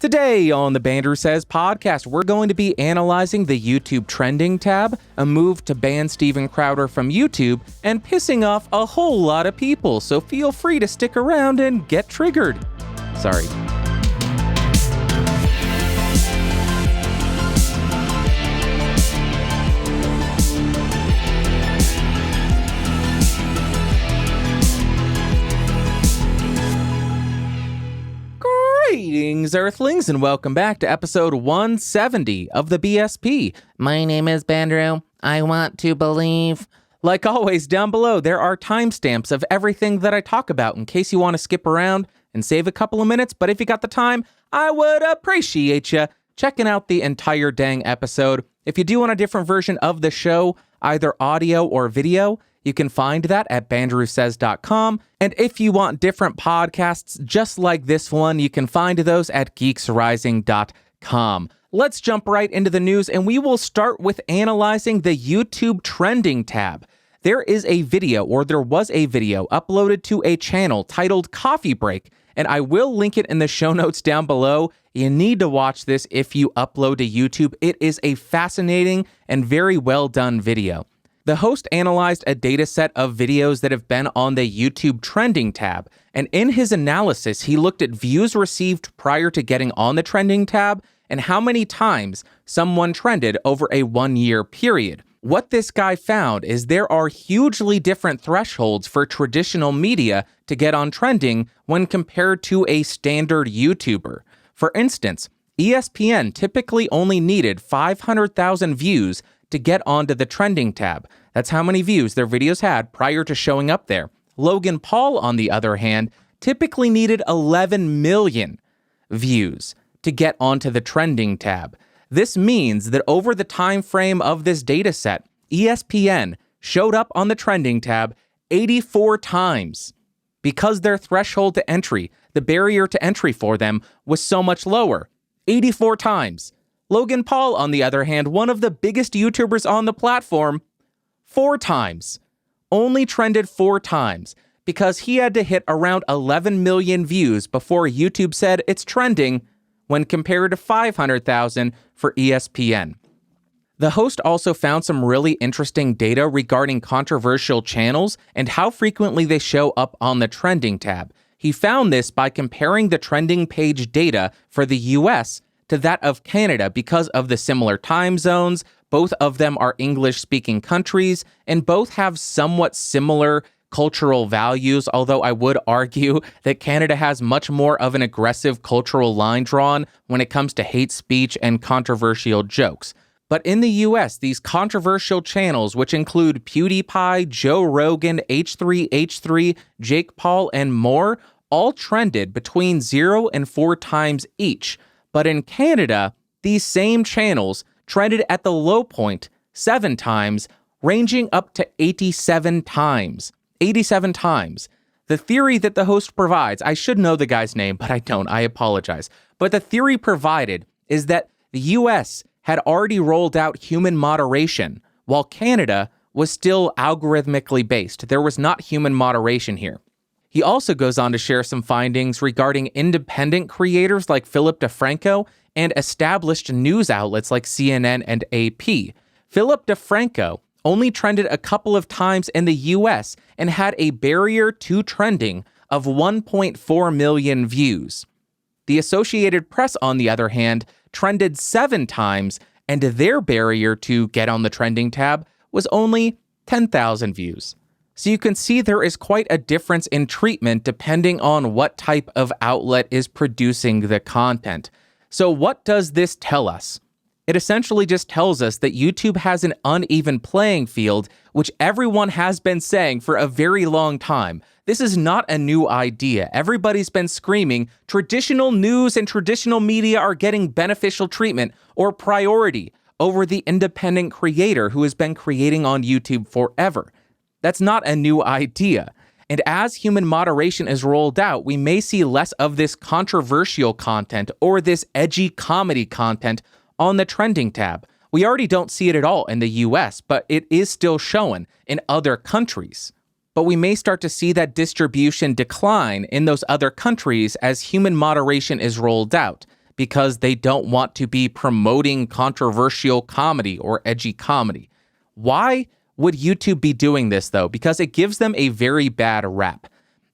Today on the Bandrew Says podcast, we're going to be analyzing the YouTube trending tab, a move to ban Steven Crowder from YouTube, and pissing off a whole lot of people, so feel free to stick around and get triggered. Sorry. Greetings, Earthlings, and welcome back to episode 170 of the BSP. My name is Bandrew. I want to believe. Like always, down below, there are timestamps of everything that I talk about in case you want to skip around and save a couple of minutes. But if you got the time, I would appreciate you checking out the entire dang episode. If you do want a different version of the show, either audio or video, you can find that at bandrewsays.com. And if you want different podcasts just like this one, you can find those at geeksrising.com. Let's jump right into the news, and we will start with analyzing the YouTube trending tab. There was a video uploaded to a channel titled Coffee Break, and I will link it in the show notes down below. You need to watch this if you upload to YouTube. It is a fascinating and very well done video. The host analyzed a data set of videos that have been on the YouTube trending tab, and in his analysis, he looked at views received prior to getting on the trending tab and how many times someone trended over a 1-year period. What this guy found is there are hugely different thresholds for traditional media to get on trending when compared to a standard YouTuber. For instance, ESPN typically only needed 500,000 views to get onto the trending tab. That's how many views their videos had prior to showing up there. Logan Paul, on the other hand, typically needed 11 million views to get onto the trending tab. This means that over the time frame of this data set, ESPN showed up on the trending tab 84 times because their threshold to entry, the barrier to entry for them, was so much lower. 84 times. Logan Paul, on the other hand, one of the biggest YouTubers on the platform, 4 times. Only trended 4 times because he had to hit around 11 million views before YouTube said it's trending when compared to 500,000 for ESPN. The host also found some really interesting data regarding controversial channels and how frequently they show up on the trending tab. He found this by comparing the trending page data for the US to that of Canada because of the similar time zones. Both of them are English-speaking countries, and both have somewhat similar cultural values, although I would argue that Canada has much more of an aggressive cultural line drawn when it comes to hate speech and controversial jokes. But in the US, these controversial channels, which include PewDiePie, Joe Rogan, H3H3, Jake Paul, and more, all trended between 0 and 4 times each. But in Canada, these same channels trended at the low point 7 times, ranging up to 87 times. 87 times. The theory that the host provides, I should know the guy's name, but I don't, I apologize. But the theory provided is that the US had already rolled out human moderation, while Canada was still algorithmically based. There was not human moderation here. He also goes on to share some findings regarding independent creators like Philip DeFranco and established news outlets like CNN and AP. Philip DeFranco only trended a couple of times in the US and had a barrier to trending of 1.4 million views. The Associated Press, on the other hand, trended 7 times, and their barrier to get on the trending tab was only 10,000 views. So you can see there is quite a difference in treatment depending on what type of outlet is producing the content. So what does this tell us? It essentially just tells us that YouTube has an uneven playing field, which everyone has been saying for a very long time. This is not a new idea. Everybody's been screaming traditional news and traditional media are getting beneficial treatment or priority over the independent creator who has been creating on YouTube forever. That's not a new idea. And as human moderation is rolled out, we may see less of this controversial content or this edgy comedy content on the trending tab. We already don't see it at all in the US, but it is still shown in other countries. But we may start to see that distribution decline in those other countries as human moderation is rolled out, because they don't want to be promoting controversial comedy or edgy comedy. Why would YouTube be doing this, though? Because it gives them a very bad rap.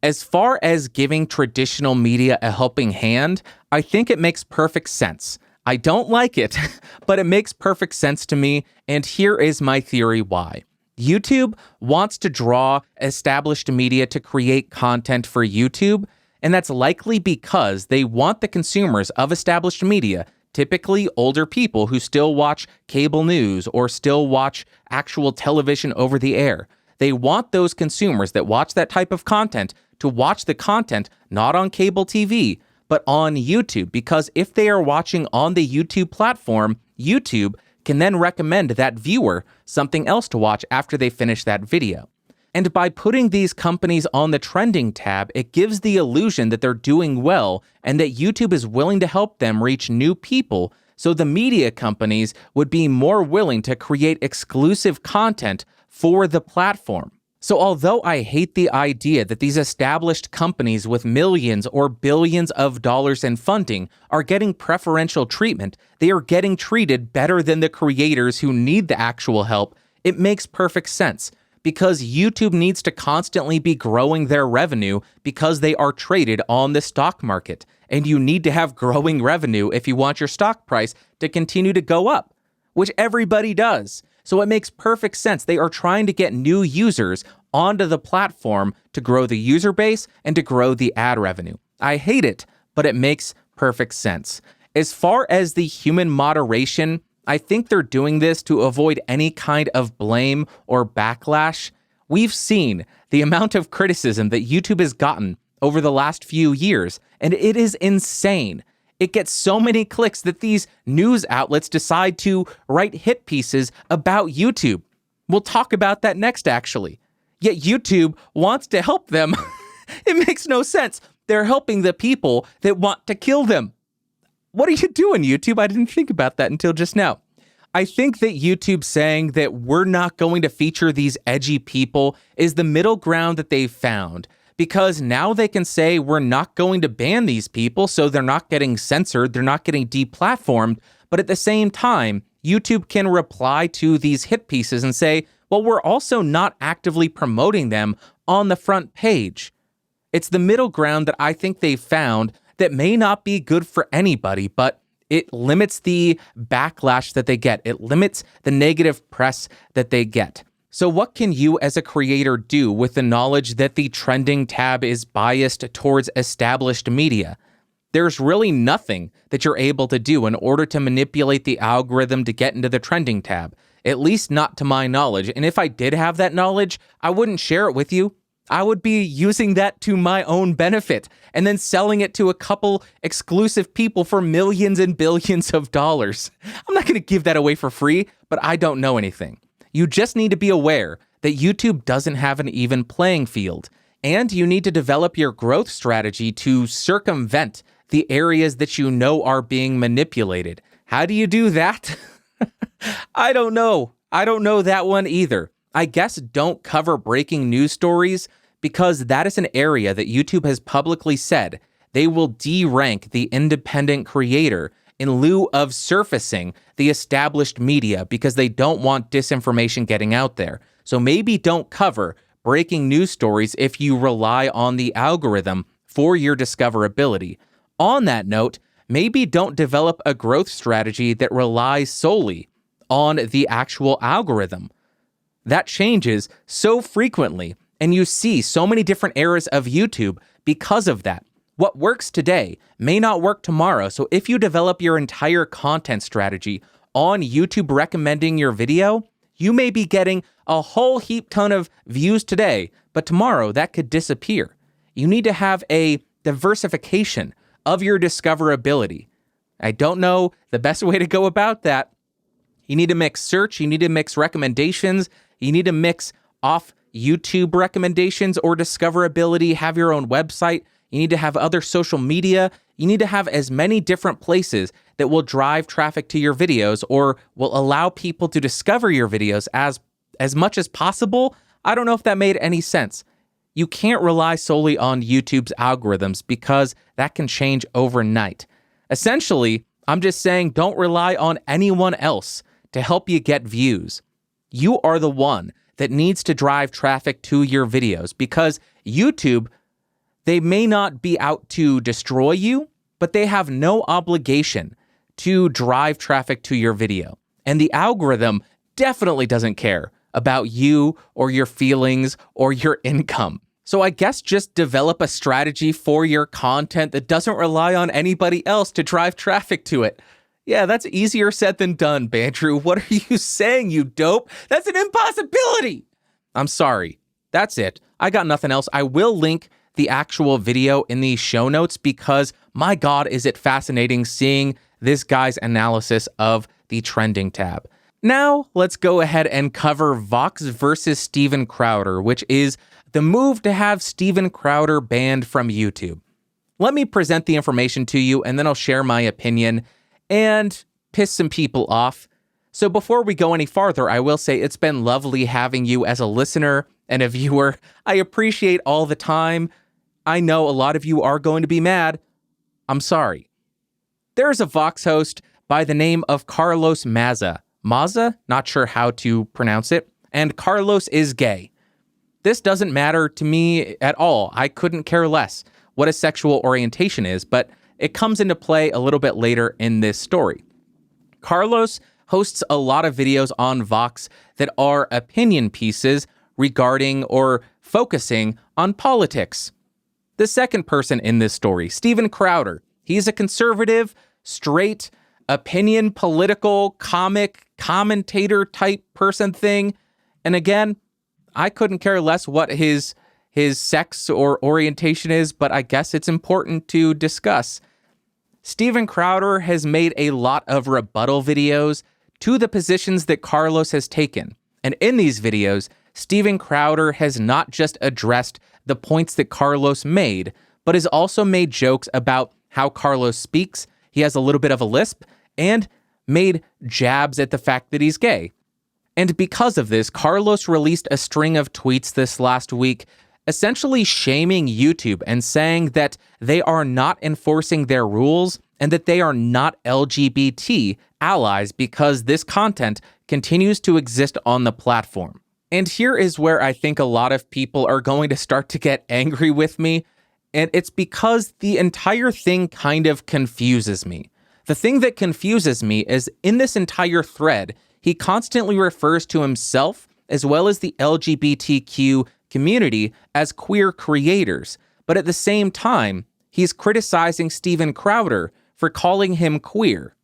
As far as giving traditional media a helping hand, I think it makes perfect sense. I don't like it, but it makes perfect sense to me, and here is my theory why. YouTube wants to draw established media to create content for YouTube, and that's likely because they want the consumers of established media, typically older people who still watch cable news or still watch actual television over the air. They want those consumers that watch that type of content to watch the content not on cable TV, but on YouTube, because if they are watching on the YouTube platform, YouTube can then recommend that viewer something else to watch after they finish that video. And by putting these companies on the trending tab, it gives the illusion that they're doing well and that YouTube is willing to help them reach new people, so the media companies would be more willing to create exclusive content for the platform. So although I hate the idea that these established companies with millions or billions of dollars in funding are getting preferential treatment, they are getting treated better than the creators who need the actual help. It makes perfect sense, because YouTube needs to constantly be growing their revenue because they are traded on the stock market. And you need to have growing revenue if you want your stock price to continue to go up, which everybody does. So it makes perfect sense. They are trying to get new users onto the platform to grow the user base and to grow the ad revenue. I hate it, but it makes perfect sense. As far as the human moderation, I think they're doing this to avoid any kind of blame or backlash. We've seen the amount of criticism that YouTube has gotten over the last few years, and it is insane. It gets so many clicks that these news outlets decide to write hit pieces about YouTube. We'll talk about that next, actually. Yet YouTube wants to help them. It makes no sense. They're helping the people that want to kill them. What are you doing, YouTube? I didn't think about that until just now. I think that YouTube saying that we're not going to feature these edgy people is the middle ground that they've found. Because now they can say we're not going to ban these people, so they're not getting censored, they're not getting deplatformed, but at the same time, YouTube can reply to these hit pieces and say, well, we're also not actively promoting them on the front page. It's the middle ground that I think they've found that may not be good for anybody, but it limits the backlash that they get. It limits the negative press that they get. So what can you as a creator do with the knowledge that the trending tab is biased towards established media? There's really nothing that you're able to do in order to manipulate the algorithm to get into the trending tab, at least not to my knowledge. And if I did have that knowledge, I wouldn't share it with you. I would be using that to my own benefit and then selling it to a couple exclusive people for millions and billions of dollars. I'm not going to give that away for free, but I don't know anything. You just need to be aware that YouTube doesn't have an even playing field, and you need to develop your growth strategy to circumvent the areas that you know are being manipulated. How do you do that? I don't know. I don't know that one either. I guess don't cover breaking news stories, because that is an area that YouTube has publicly said they will de-rank the independent creator in lieu of surfacing the established media because they don't want disinformation getting out there. So maybe don't cover breaking news stories if you rely on the algorithm for your discoverability. On that note, maybe don't develop a growth strategy that relies solely on the actual algorithm. That changes so frequently, and you see so many different eras of YouTube because of that. What works today may not work tomorrow, so if you develop your entire content strategy on YouTube recommending your video, you may be getting a whole heap ton of views today, but tomorrow that could disappear. You need to have a diversification of your discoverability. I don't know the best way to go about that. You need to mix search, you need to mix recommendations, you need to mix off YouTube recommendations or discoverability, have your own website. You need to have other social media. You need to have as many different places that will drive traffic to your videos or will allow people to discover your videos as much as possible. I don't know if that made any sense. You can't rely solely on YouTube's algorithms because that can change overnight. Essentially, I'm just saying don't rely on anyone else to help you get views. You are the one that needs to drive traffic to your videos because YouTube, they may not be out to destroy you, but they have no obligation to drive traffic to your video. And the algorithm definitely doesn't care about you or your feelings or your income. So I guess just develop a strategy for your content that doesn't rely on anybody else to drive traffic to it. Yeah, that's easier said than done, Bandrew. What are you saying, you dope? That's an impossibility! I'm sorry. That's it. I got nothing else. I will link the actual video in the show notes because, my God, is it fascinating seeing this guy's analysis of the trending tab. Now, let's go ahead and cover Vox versus Steven Crowder, which is the move to have Steven Crowder banned from YouTube. Let me present the information to you, and then I'll share my opinion and piss some people off. So before we go any farther, I will say it's been lovely having you as a listener and a viewer. I appreciate all the time. I know a lot of you are going to be mad. I'm sorry. There's a Vox host by the name of Carlos Maza. Maza? Not sure how to pronounce it. And Carlos is gay. This doesn't matter to me at all. I couldn't care less what his sexual orientation is, but it comes into play a little bit later in this story. Carlos hosts a lot of videos on Vox that are opinion pieces regarding or focusing on politics. The second person in this story, Steven Crowder, he's a conservative, straight, opinion, political, comic, commentator type person thing. And again, I couldn't care less what his sex or orientation is, but I guess it's important to discuss. Steven Crowder has made a lot of rebuttal videos to the positions that Carlos has taken. And in these videos, Steven Crowder has not just addressed the points that Carlos made, but has also made jokes about how Carlos speaks. He has a little bit of a lisp and made jabs at the fact that he's gay. And because of this, Carlos released a string of tweets this last week, essentially shaming YouTube and saying that they are not enforcing their rules and that they are not LGBT allies because this content continues to exist on the platform. And here is where I think a lot of people are going to start to get angry with me, and it's because the entire thing kind of confuses me. The thing that confuses me is in this entire thread, he constantly refers to himself as well as the LGBTQ community as queer creators, but at the same time, he's criticizing Steven Crowder for calling him queer.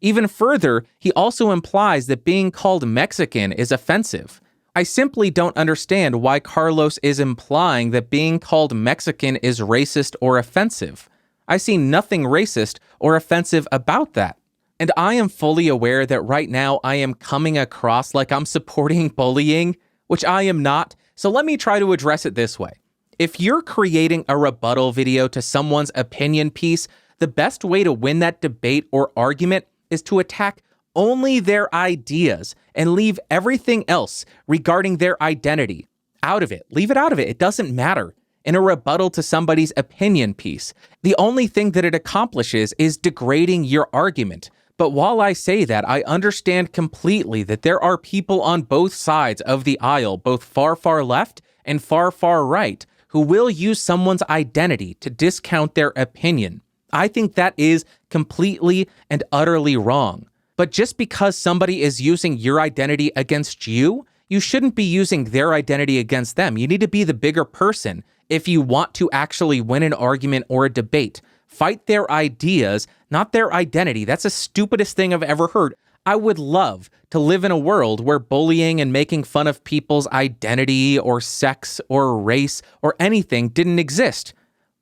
Even further, he also implies that being called Mexican is offensive. I simply don't understand why Carlos is implying that being called Mexican is racist or offensive. I see nothing racist or offensive about that. And I am fully aware that right now I am coming across like I'm supporting bullying, which I am not. So let me try to address it this way. If you're creating a rebuttal video to someone's opinion piece, the best way to win that debate or argument is to attack only their ideas and leave everything else regarding their identity out of it. Leave it out of it. It doesn't matter. In a rebuttal to somebody's opinion piece, the only thing that it accomplishes is degrading your argument. But while I say that, I understand completely that there are people on both sides of the aisle, both far, far left and far, far right, who will use someone's identity to discount their opinion. I think that is completely and utterly wrong. But just because somebody is using your identity against you, you shouldn't be using their identity against them. You need to be the bigger person if you want to actually win an argument or a debate. Fight their ideas, not their identity. That's the stupidest thing I've ever heard. I would love to live in a world where bullying and making fun of people's identity or sex or race or anything didn't exist.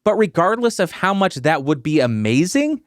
But regardless of how much that would be amazing,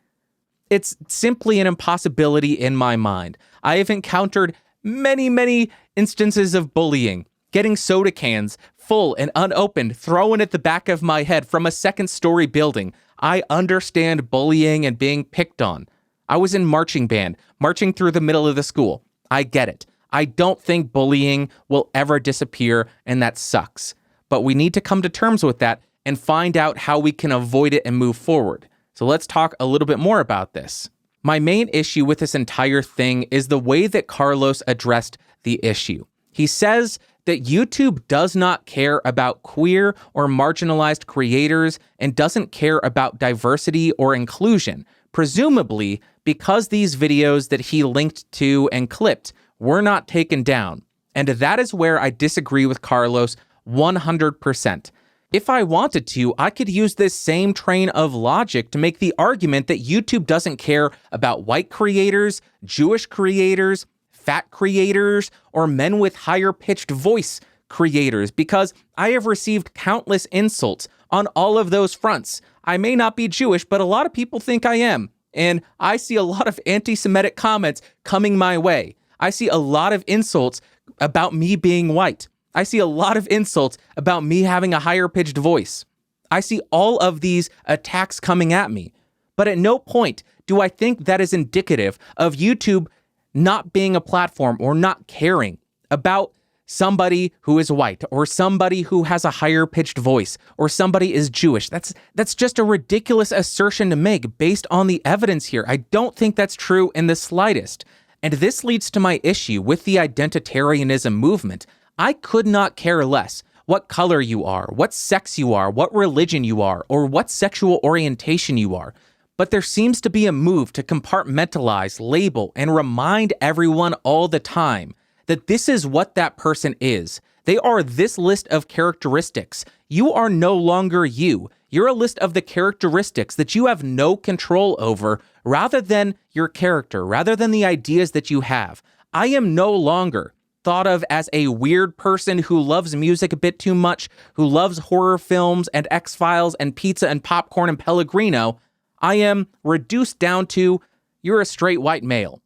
it's simply an impossibility in my mind. I have encountered many instances of bullying, getting soda cans full and unopened thrown at the back of my head from a second-story building. I understand bullying and being picked on. I was in marching band, marching through the middle of the school. I get it. I don't think bullying will ever disappear, and that sucks. But we need to come to terms with that and find out how we can avoid it and move forward. So let's talk a little bit more about this. My main issue with this entire thing is the way that Carlos addressed the issue. He says that YouTube does not care about queer or marginalized creators and doesn't care about diversity or inclusion, presumably because these videos that he linked to and clipped were not taken down. And that is where I disagree with Carlos 100%. If I wanted to, I could use this same train of logic to make the argument that YouTube doesn't care about white creators, Jewish creators, fat creators, or men with higher pitched voice creators, because I have received countless insults on all of those fronts. I may not be Jewish, but a lot of people think I am. And I see a lot of anti-Semitic comments coming my way. I see a lot of insults about me being white. I see a lot of insults about me having a higher pitched voice. I see all of these attacks coming at me. But at no point do I think that is indicative of YouTube not being a platform or not caring about somebody who is white or somebody who has a higher pitched voice or somebody is Jewish. That's just a ridiculous assertion to make based on the evidence here. I don't think that's true in the slightest. And this leads to my issue with the identitarianism movement. I could not care less what color you are, what sex you are, what religion you are, or what sexual orientation you are. But there seems to be a move to compartmentalize, label, and remind everyone all the time that this is what that person is. They are this list of characteristics. You are no longer you. You're a list of the characteristics that you have no control over, rather than your character, rather than the ideas that you have. I am no longer thought of as a weird person who loves music a bit too much, who loves horror films and X-Files and pizza and popcorn and Pellegrino. I am reduced down to, you're a straight white male.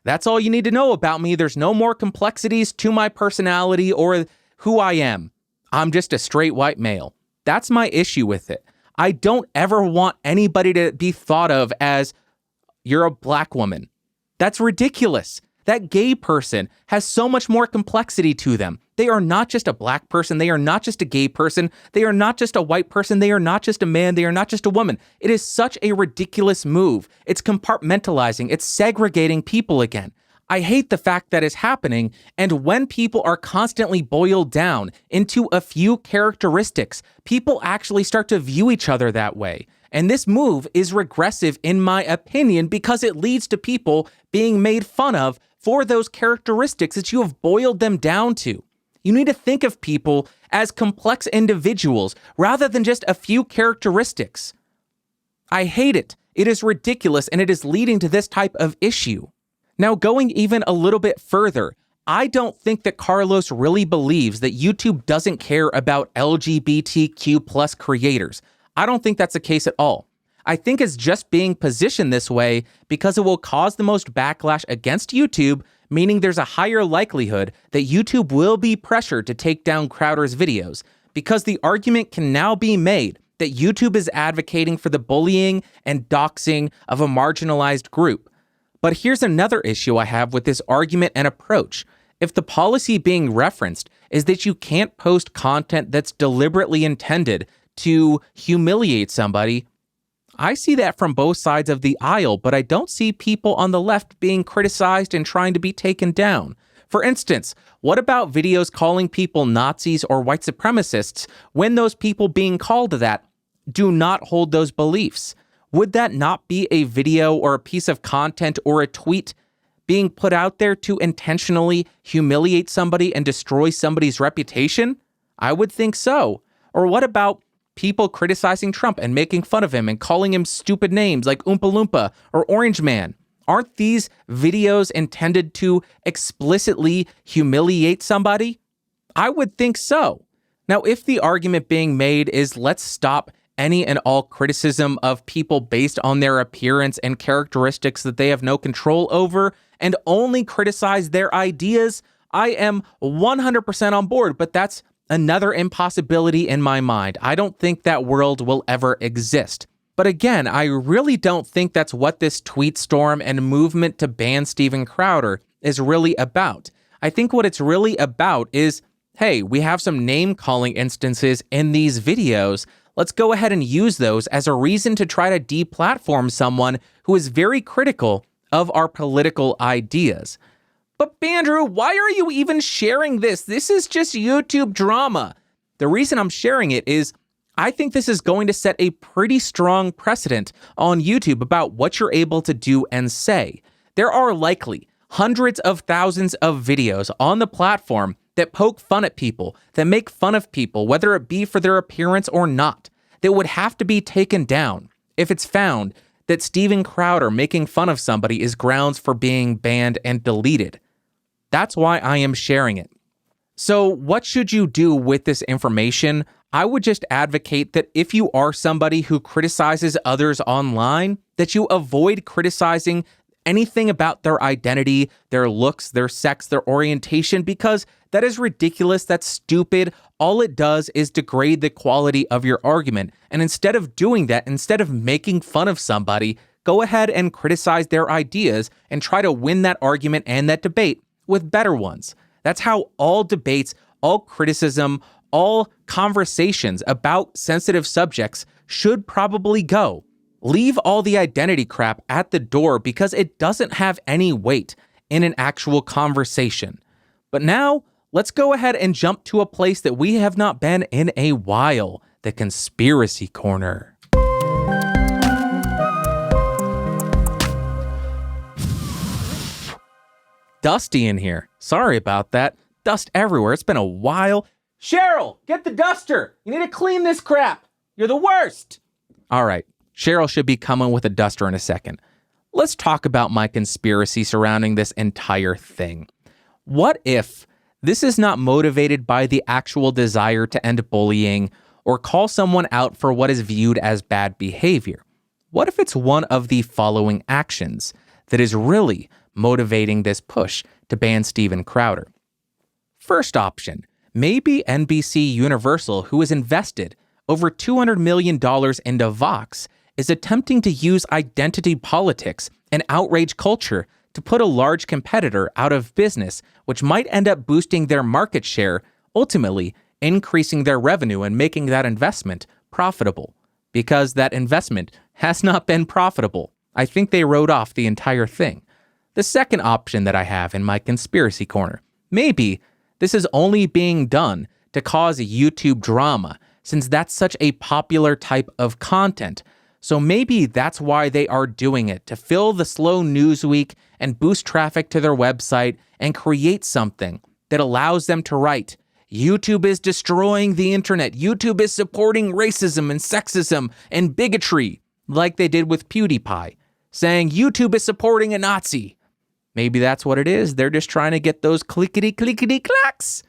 That's all you need to know about me. There's no more complexities to my personality or who I am. I'm just a straight white male. That's my issue with it. I don't ever want anybody to be thought of as, you're a black woman. That's ridiculous. That gay person has so much more complexity to them. They are not just a black person. They are not just a gay person. They are not just a white person. They are not just a man. They are not just a woman. It is such a ridiculous move. It's compartmentalizing. It's segregating people again. I hate the fact that is happening, and when people are constantly boiled down into a few characteristics, people actually start to view each other that way. And this move is regressive in my opinion because it leads to people being made fun of for those characteristics that you have boiled them down to. You need to think of people as complex individuals rather than just a few characteristics. I hate it. It is ridiculous, and it is leading to this type of issue. Now, going even a little bit further, I don't think that Carlos really believes that YouTube doesn't care about LGBTQ plus creators. I don't think that's the case at all. I think it's just being positioned this way because it will cause the most backlash against YouTube, meaning there's a higher likelihood that YouTube will be pressured to take down Crowder's videos, because the argument can now be made that YouTube is advocating for the bullying and doxing of a marginalized group. But here's another issue I have with this argument and approach. If the policy being referenced is that you can't post content that's deliberately intended to humiliate somebody, I see that from both sides of the aisle, but I don't see people on the left being criticized and trying to be taken down. For instance, what about videos calling people Nazis or white supremacists when those people being called that do not hold those beliefs? Would that not be a video or a piece of content or a tweet being put out there to intentionally humiliate somebody and destroy somebody's reputation? I would think so. Or what about people criticizing Trump and making fun of him and calling him stupid names like Oompa Loompa or Orange Man? Aren't these videos intended to explicitly humiliate somebody? I would think so. Now, if the argument being made is let's stop any and all criticism of people based on their appearance and characteristics that they have no control over and only criticize their ideas, I am 100% on board, but that's another impossibility in my mind. I don't think that world will ever exist. But again, I really don't think that's what this tweet storm and movement to ban Steven Crowder is really about. I think what it's really about is, hey, we have some name-calling instances in these videos. let's go ahead and use those as a reason to try to deplatform someone who is very critical of our political ideas. But Bandrew, why are you even sharing this? This is just YouTube drama. The reason I'm sharing it is I think this is going to set a pretty strong precedent on YouTube about what you're able to do and say. There are likely hundreds of thousands of videos on the platform that poke fun at people, that make fun of people, whether it be for their appearance or not, that would have to be taken down if it's found that Steven Crowder making fun of somebody is grounds for being banned and deleted. That's why I am sharing it. So what should you do with this information? I would just advocate that if you are somebody who criticizes others online, that you avoid criticizing anything about their identity, their looks, their sex, their orientation, because that is ridiculous, that's stupid. All it does is degrade the quality of your argument. And instead of doing that, instead of making fun of somebody, go ahead and criticize their ideas and try to win that argument and that debate with better ones. That's how all debates, all criticism, all conversations about sensitive subjects should probably go. Leave all the identity crap at the door because it doesn't have any weight in an actual conversation. But now, let's go ahead and jump to a place that we have not been in a while, the conspiracy corner. Dusty in here. Sorry about that. Dust everywhere. It's been a while. Cheryl, get the duster. You need to clean this crap. You're the worst. All right. Cheryl should be coming with a duster in a second. Let's talk about my conspiracy surrounding this entire thing. What if this is not motivated by the actual desire to end bullying or call someone out for what is viewed as bad behavior? What if it's one of the following actions that is really motivating this push to ban Steven Crowder? First option, maybe NBC Universal, who has invested over $200 million into Vox, is attempting to use identity politics and outrage culture to put a large competitor out of business, which might end up boosting their market share, ultimately increasing their revenue and making that investment profitable. Because that investment has not been profitable. I think they wrote off the entire thing. The second option that I have in my conspiracy corner, maybe this is only being done to cause YouTube drama, since that's such a popular type of content. So maybe that's why they are doing it, to fill the slow news week and boost traffic to their website and create something that allows them to write, YouTube is destroying the internet. YouTube is supporting racism and sexism and bigotry, like they did with PewDiePie, saying YouTube is supporting a Nazi. Maybe that's what it is. They're just trying to get those clickety-clacks.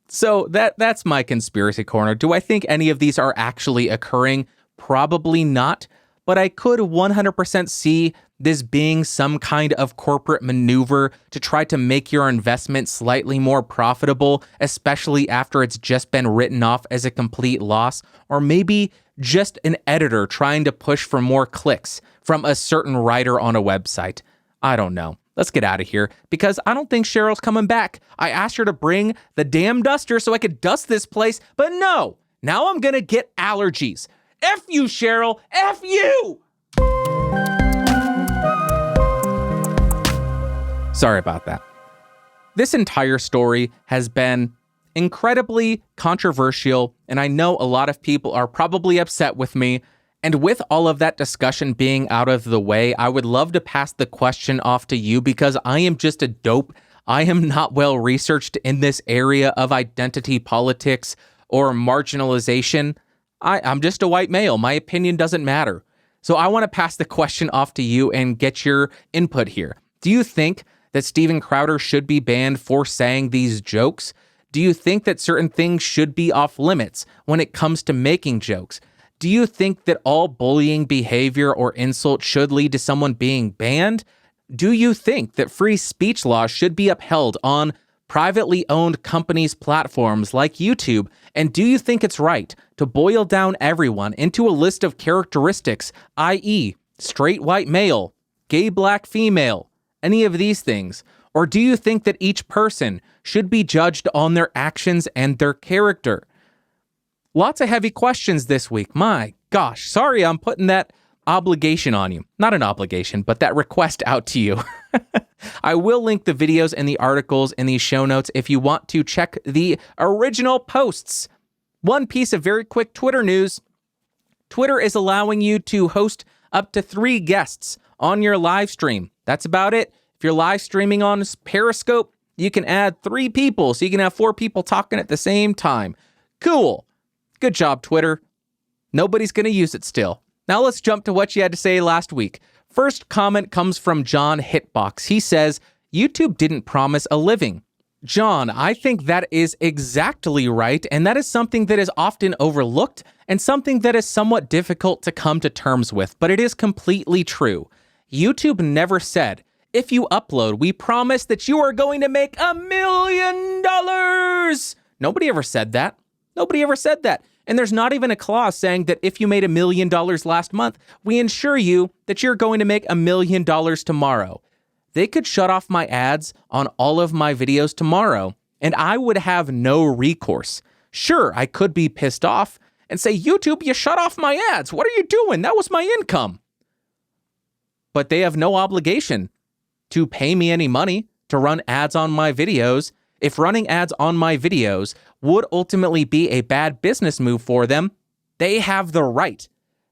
So that's my conspiracy corner. Do I think any of these are actually occurring? Probably not, but I could 100% see this being some kind of corporate maneuver to try to make your investment slightly more profitable, especially after it's just been written off as a complete loss, or maybe just an editor trying to push for more clicks from a certain writer on a website. I don't know. Let's get out of here because I don't think Cheryl's coming back. I asked her to bring the damn duster so I could dust this place, but no. Now I'm gonna get allergies. F you, Cheryl. F you! Sorry about that. This entire story has been incredibly controversial, and I know a lot of people are probably upset with me. And with all of that discussion being out of the way, I would love to pass the question off to you because I am just a dope. I am not well researched in this area of identity politics or marginalization. I'm just a white male. My opinion doesn't matter. So I want to pass the question off to you and get your input here. Do you think that Steven Crowder should be banned for saying these jokes? Do you think that certain things should be off limits when it comes to making jokes? Do you think that all bullying behavior or insult should lead to someone being banned? Do you think that free speech laws should be upheld on privately owned companies' platforms like YouTube? And do you think it's right to boil down everyone into a list of characteristics, i.e., straight white male, gay black female, any of these things? Or do you think that each person should be judged on their actions and their character? Lots of heavy questions this week. My gosh, sorry I'm putting that obligation on you. Not an obligation, but that request out to you. I will link the videos and the articles in these show notes if you want to check the original posts. One piece of very quick Twitter news. Twitter is allowing you to host up to 3 guests on your live stream. That's about it. If you're live streaming on Periscope, you can add 3 people, so you can have 4 people talking at the same time. Cool. Good job, Twitter. Nobody's going to use it still. Now let's jump to what you had to say last week. First comment comes from John Hitbox. He says, YouTube didn't promise a living. John, I think that is exactly right, and that is something that is often overlooked and something that is somewhat difficult to come to terms with, but it is completely true. YouTube never said, if you upload, we promise that you are going to make $1 million. Nobody ever said that. Nobody ever said that. And there's not even a clause saying that if you made $1 million last month, we ensure you that you're going to make $1 million tomorrow. They could shut off my ads on all of my videos tomorrow, and I would have no recourse. Sure, I could be pissed off and say, YouTube, you shut off my ads. What are you doing? That was my income. But they have no obligation to pay me any money to run ads on my videos. If running ads on my videos would ultimately be a bad business move for them, they have the right.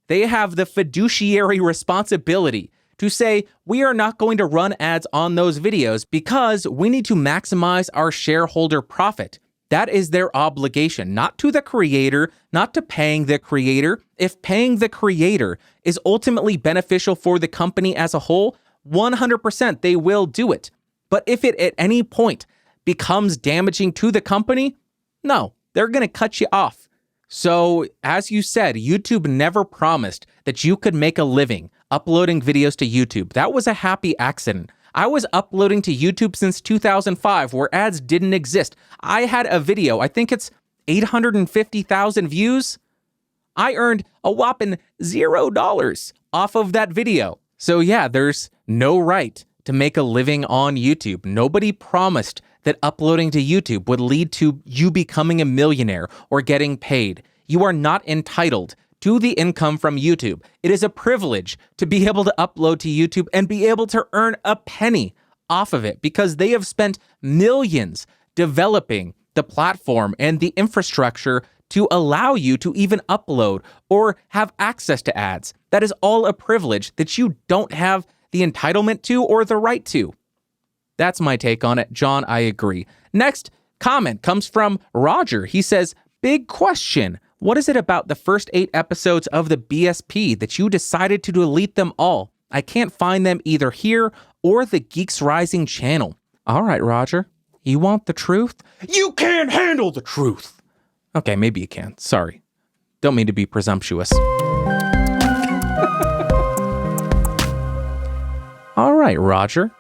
They have the fiduciary responsibility to say, we are not going to run ads on those videos because we need to maximize our shareholder profit. That is their obligation, not to the creator, not to paying the creator. If paying the creator is ultimately beneficial for the company as a whole, 100% they will do it. But if it at any point becomes damaging to the company, no, they're going to cut you off. So, as you said, YouTube never promised that you could make a living uploading videos to YouTube. That was a happy accident. I was uploading to YouTube since 2005, where ads didn't exist. I had a video, I think it's 850,000 views. I earned a whopping $0 off of that video. So yeah, there's no right to make a living on YouTube. Nobody promised that uploading to YouTube would lead to you becoming a millionaire or getting paid. You are not entitled to the income from YouTube. It is a privilege to be able to upload to YouTube and be able to earn a penny off of it because they have spent millions developing the platform and the infrastructure to allow you to even upload or have access to ads. That is all a privilege that you don't have the entitlement to or the right to. That's my take on it. John, I agree. Next comment comes from Roger. He says, big question. What is it about the first 8 episodes of the BSP that you decided to delete them all? I can't find them either here or the Geeks Rising channel. All right, Roger. You want the truth? You can't handle the truth. Okay, maybe you can. Sorry. Don't mean to be presumptuous. All right, Roger.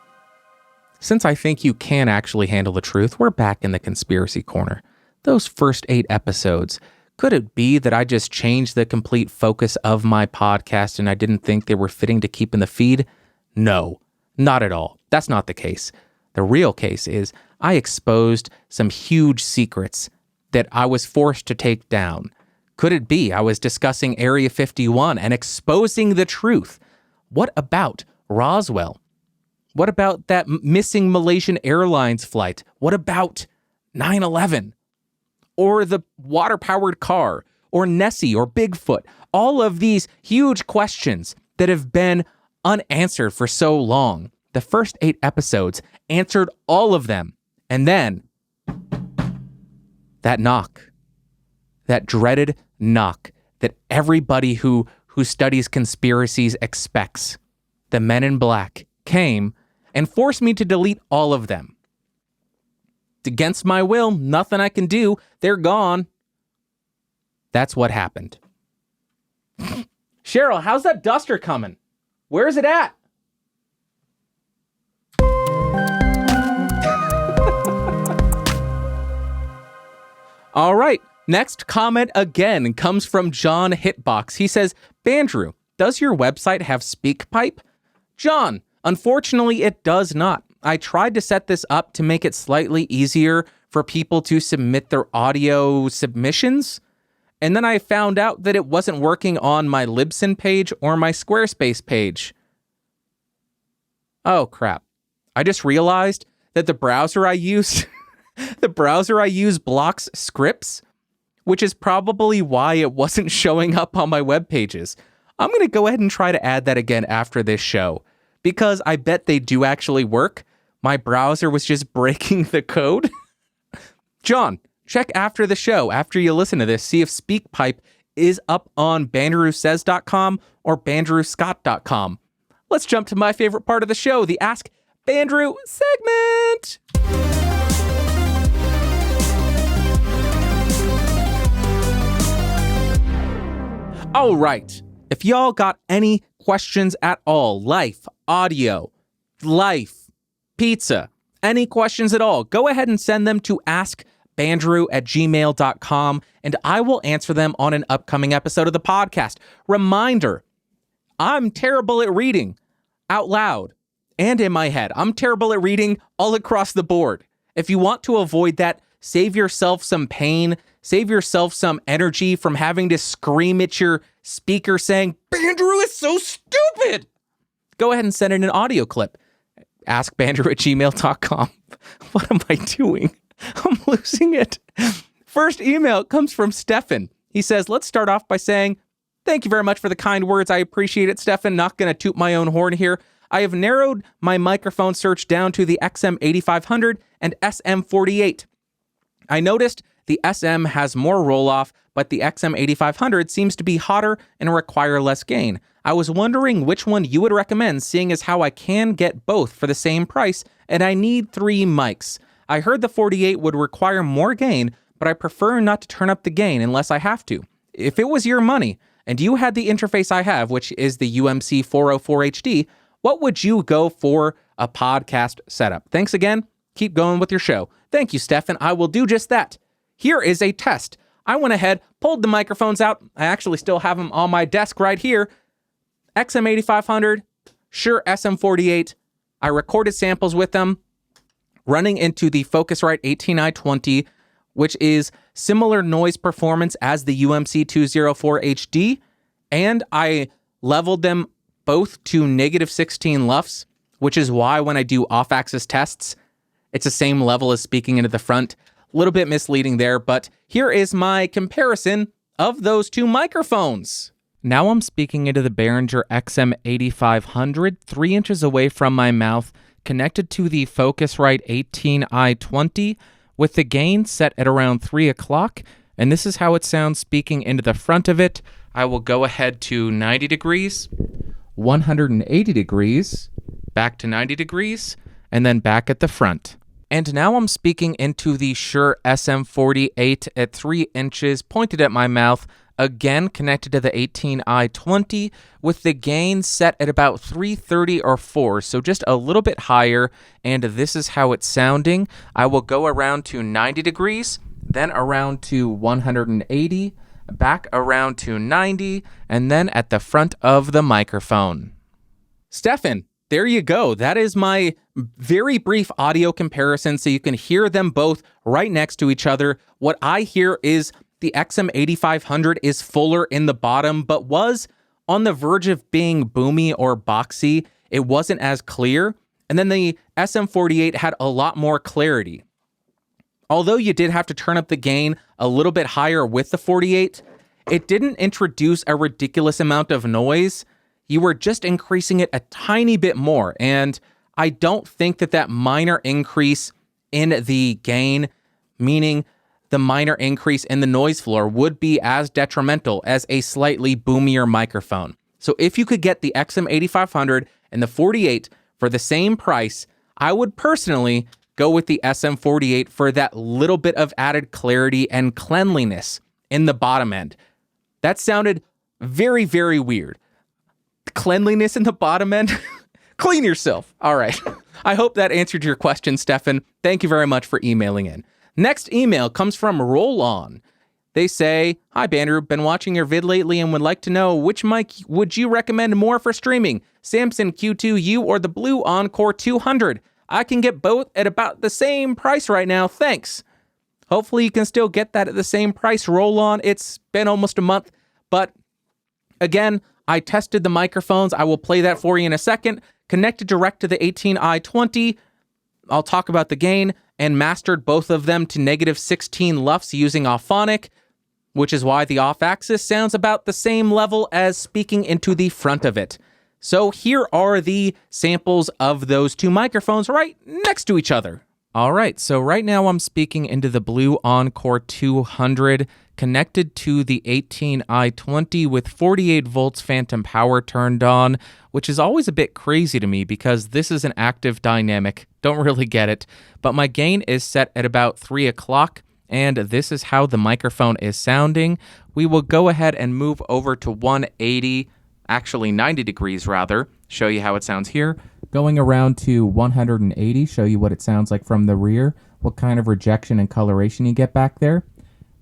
Since I think you can actually handle the truth, we're back in the conspiracy corner. Those first 8 episodes, could it be that I just changed the complete focus of my podcast and I didn't think they were fitting to keep in the feed? No, not at all. That's not the case. The real case is I exposed some huge secrets that I was forced to take down. Could it be I was discussing Area 51 and exposing the truth? What about Roswell? What about that missing Malaysian Airlines flight? What about 9/11? Or the water-powered car? Or Nessie? Or Bigfoot? All of these huge questions that have been unanswered for so long. The first 8 episodes answered all of them. And then, that knock. That dreaded knock that everybody who studies conspiracies expects. The Men in Black came and forced me to delete all of them. It's against my will, nothing I can do, they're gone. That's what happened. Cheryl, how's that duster coming? Where is it at? All right, next comment again comes from John Hitbox. He says, Bandrew, does your website have SpeakPipe? John, unfortunately, it does not. I tried to set this up to make it slightly easier for people to submit their audio submissions, And then I found out that it wasn't working on my Libsyn page or my Squarespace page. Oh, crap. I just realized that the browser I use, blocks scripts, which is probably why it wasn't showing up on my web pages. I'm going to go ahead and try to add that again after this show, because I bet they do actually work. My browser was just breaking the code. John, check after the show, after you listen to this, see if SpeakPipe is up on bandrewsays.com or bandrewscott.com. Let's jump to my favorite part of the show, the Ask Bandrew segment. All right. If y'all got any questions at all, life, audio, life, pizza, any questions at all, go ahead and send them to askbandrew@gmail.com, and I will answer them on an upcoming episode of the podcast. Reminder, I'm terrible at reading out loud and in my head. I'm terrible at reading all across the board. If you want to avoid that, save yourself some pain, save yourself some energy from having to scream at your speaker saying, Bandrew is so stupid. Go ahead and send in an audio clip. askbandrew@gmail.com. What am I doing? I'm losing it. First email comes from Stefan. He says, let's start off by saying, thank you very much for the kind words. I appreciate it, Stefan. Not going to toot my own horn here. I have narrowed my microphone search down to the XM8500 and SM48. I noticed the SM has more roll-off, but the XM8500 seems to be hotter and require less gain. I was wondering which one you would recommend, seeing as how I can get both for the same price, and I need 3 mics. I heard the 48 would require more gain, but I prefer not to turn up the gain unless I have to. If it was your money, and you had the interface I have, which is the UMC 404 HD, what would you go for a podcast setup? Thanks again. Keep going with your show. Thank you, Stefan. I will do just that. Here is a test. I went ahead, pulled the microphones out. I actually still have them on my desk right here. XM8500, Shure SM48. I recorded samples with them, running into the Focusrite 18i20, which is similar noise performance as the UMC 204 HD, and I leveled them both to -16 LUFS, which is why when I do off-axis tests, it's the same level as speaking into the front. A little bit misleading there, but here is my comparison of those two microphones. Now I'm speaking into the Behringer XM8500, 3 inches away from my mouth, connected to the Focusrite 18i20, with the gain set at around 3 o'clock, and this is how it sounds speaking into the front of it. I will go ahead to 90 degrees, 180 degrees, back to 90 degrees, and then back at the front. And now I'm speaking into the Shure SM48 at 3 inches, pointed at my mouth, again connected to the 18i20, with the gain set at about 330 or 4, so just a little bit higher, and this is how it's sounding. I will go around to 90 degrees, then around to 180, back around to 90, and then at the front of the microphone. Stefan, there you go. That is my very brief audio comparison, so you can hear them both right next to each other. What I hear is the XM8500 is fuller in the bottom, but was on the verge of being boomy or boxy. It wasn't as clear. And then the SM48 had a lot more clarity. Although you did have to turn up the gain a little bit higher with the 48, it didn't introduce a ridiculous amount of noise. You were just increasing it a tiny bit more. And I don't think that that minor increase in the gain, meaning the minor increase in the noise floor, would be as detrimental as a slightly boomier microphone. So if you could get the XM8500 and the 48 for the same price, I would personally go with the SM48 for that little bit of added clarity and cleanliness in the bottom end. That sounded very, very weird. Cleanliness in the bottom end? Clean yourself. All right. I hope that answered your question, Stefan. Thank you very much for emailing in. Next email comes from Roll On. They say, hi, Bandrew. Been watching your vid lately and would like to know which mic would you recommend more for streaming? Samson Q2U or the Blue Encore 200? I can get both at about the same price right now. Thanks. Hopefully you can still get that at the same price. Roll on. It's been almost a month, but again, I tested the microphones. I will play that for you in a second. Connected direct to the 18i20. I'll talk about the gain, and mastered both of them to -16 LUFS using Auphonic, which is why the off-axis sounds about the same level as speaking into the front of it. So here are the samples of those two microphones right next to each other. All right, so right now I'm speaking into the Blue Encore 200 connected to the 18i20 with 48 volts phantom power turned on, which is always a bit crazy to me because this is an active dynamic. Don't really get it, but my gain is set at about 3 o'clock, and this is how the microphone is sounding. We will go ahead and move over to 180, actually 90 degrees rather, show you how it sounds here. Going around to 180, show you what it sounds like from the rear, what kind of rejection and coloration you get back there.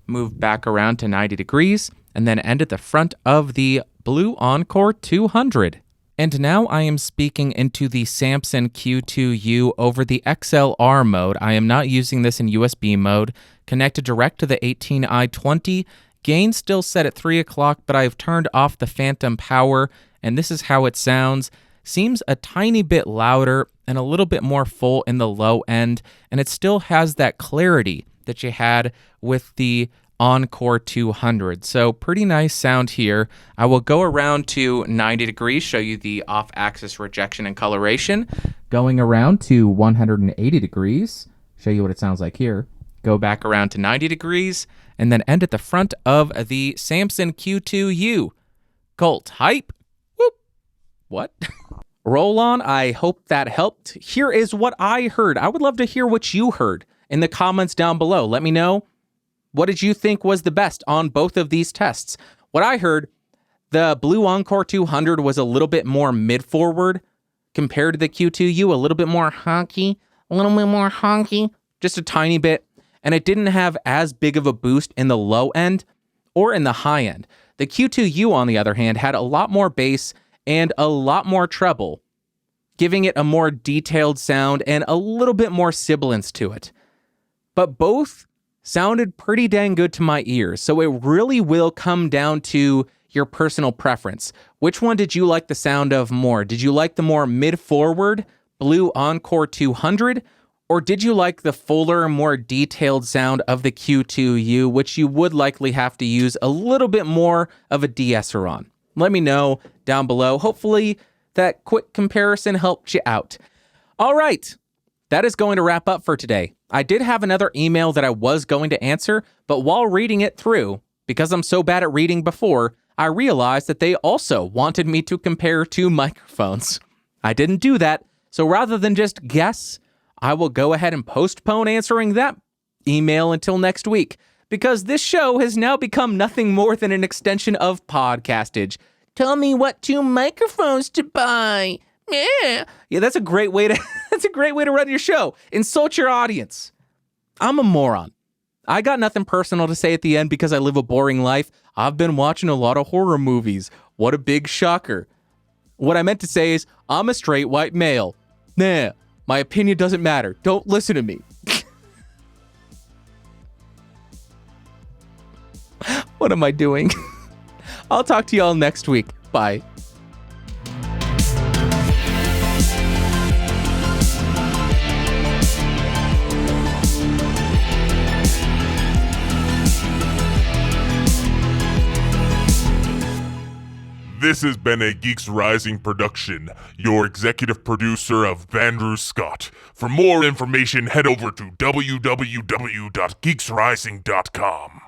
Move back around to 90 degrees, and then end at the front of the Blue Encore 200. And now I am speaking into the Samson Q2U over the XLR mode. I am not using this in USB mode. Connected direct to the 18i20. Gain still set at 3 o'clock, but I've turned off the phantom power, and this is how it sounds. Seems a tiny bit louder and a little bit more full in the low end, and it still has that clarity that you had with the Encore 200. So pretty nice sound here. I will go around to 90 degrees, show you the off-axis rejection and coloration. Going around to 180 degrees, show you what it sounds like here. Go back around to 90 degrees, and then end at the front of the Samson Q2U. Cult hype. Whoop. What? Roll on. I hope that helped. Here is what I heard. I would love to hear what you heard in the comments down below. Let me know. What did you think was the best on both of these tests? What I heard, the Blue Encore 200 was a little bit more mid-forward compared to the Q2U, a little bit more honky, just a tiny bit. And it didn't have as big of a boost in the low end or in the high end. The Q2U, on the other hand, had a lot more bass and a lot more treble, giving it a more detailed sound and a little bit more sibilance to it. But both sounded pretty dang good to my ears, so it really will come down to your personal preference. Which one did you like the sound of more? Did you like the more mid-forward Blue Encore 200, or did you like the fuller, more detailed sound of the Q2U, which you would likely have to use a little bit more of a de-esser on? Let me know down below. Hopefully that quick comparison helped you out. All right, that is going to wrap up for today. I did have another email that I was going to answer, but while reading it through, because I'm so bad at reading before, I realized that they also wanted me to compare two microphones. I didn't do that, so rather than just guess, I will go ahead and postpone answering that email until next week, because this show has now become nothing more than an extension of podcastage. Tell me what two microphones to buy. Yeah, that's a great way to that's a great way to run your show. Insult your audience. I'm a moron. I got nothing personal to say at the end because I live a boring life. I've been watching a lot of horror movies. What a big shocker. What I meant to say is I'm a straight white male. Nah, my opinion doesn't matter. Don't listen to me. What am I doing? I'll talk to y'all next week. Bye. This has been a Geeks Rising production. Your executive producer of Bandrew Scott. For more information, head over to www.geeksrising.com.